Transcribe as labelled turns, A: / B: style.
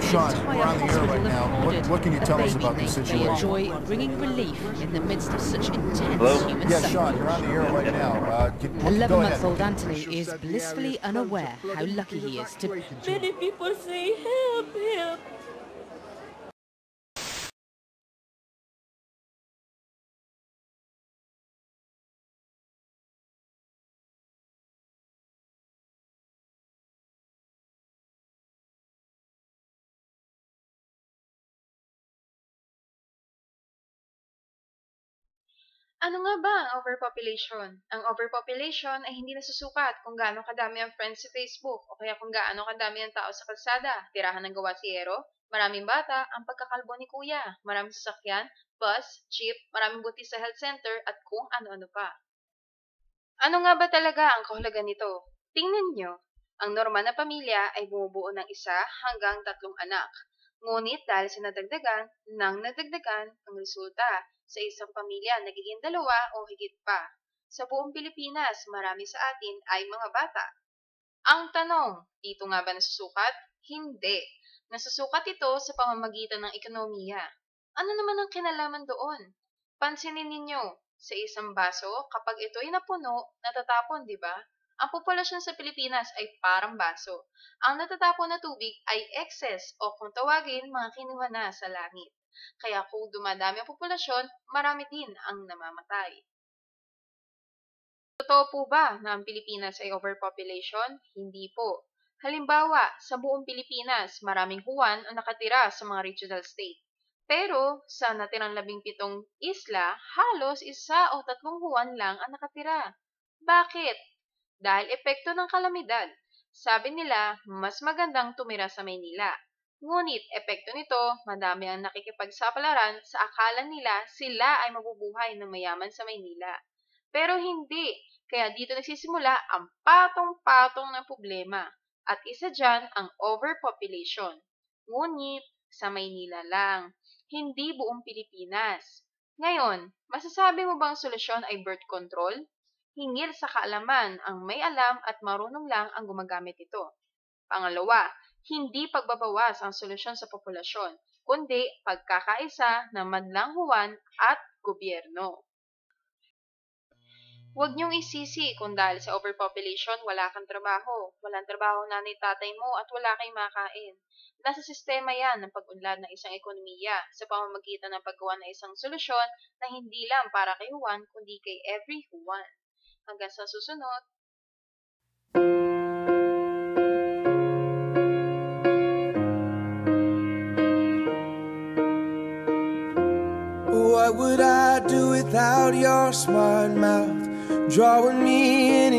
A: Sean,
B: entire
A: we're on the air
B: hospital
A: right now.
B: have ordered
A: What can you
B: a
A: tell us
B: baby
A: about this
B: named
A: situation?
B: Joy, bringing relief in the midst of such intense human
A: Yeah,
B: suffering.
A: Sean, you're on the air right now. Go ahead.
B: 11-month-old Anthony is blissfully unaware how lucky he is to...
C: Many people say, help, help.
D: Ano nga ba ang overpopulation? Ang overpopulation ay hindi nasusukat kung gaano kadami ang friends sa Facebook o kaya kung gaano kadami ang tao sa kalsada, tirahan ng gawasiyero, maraming bata, ang pagkakalbo ni kuya, maraming sasakyan, bus, jeep, maraming buti sa health center at kung ano-ano pa. Ano nga ba talaga ang kahulugan nito? Tingnan nyo, ang normal na pamilya ay bumubuo ng 1 hanggang 3 anak. Ngunit dahil sa nadagdagan ang resulta sa isang pamilya nagiging 2 o higit pa. Sa buong Pilipinas, marami sa atin ay mga bata. Ang tanong, dito nga ba nasusukat? Hindi. Nasusukat ito sa pamamagitan ng ekonomiya. Ano naman ang kinalaman doon? Pansinin ninyo, sa isang baso, kapag ito ay napuno, natatapon, di ba? Ang populasyon sa Pilipinas ay parang baso. Ang natatapon na tubig ay excess o kung tawagin, mga kinuha na sa langit. Kaya kung dumadami ang populasyon, marami din ang namamatay. Totoo po ba na ang Pilipinas ay overpopulation? Hindi po. Halimbawa, sa buong Pilipinas, maraming Juan ang nakatira sa mga regional state. Pero sa natirang 17 isla, halos 1 o 3 Juan lang ang nakatira. Bakit? Dahil epekto ng kalamidad. Sabi nila, mas magandang tumira sa Maynila. Ngunit epekto nito, madami ang nakikipagsapalaran sa akala nila sila ay mabubuhay ng mayaman sa Maynila. Pero hindi, kaya dito nagsisimula ang patong-patong ng problema. At isa dyan ang overpopulation. Ngunit sa Maynila lang, hindi buong Pilipinas. Ngayon, masasabi mo bang solusyon ay birth control? Hingil sa kaalaman ang may alam at marunong lang ang gumagamit ito. Pangalawa, hindi pagbabawas ang solusyon sa populasyon, kundi pagkakaisa ng madlanghuan at gobyerno. Huwag niyong isisi kung dahil sa overpopulation wala kang trabaho. Walang trabaho nanay tatay mo at wala kayong makain. Nasa sistema yan ng pag-unlad ng isang ekonomiya sa pamamagitan ng paggawa ng isang solusyon na hindi lang para kay Juan kundi kay every Juan. Hanggang sa susunod.
E: What would I do without your smart mouth, drawing me in?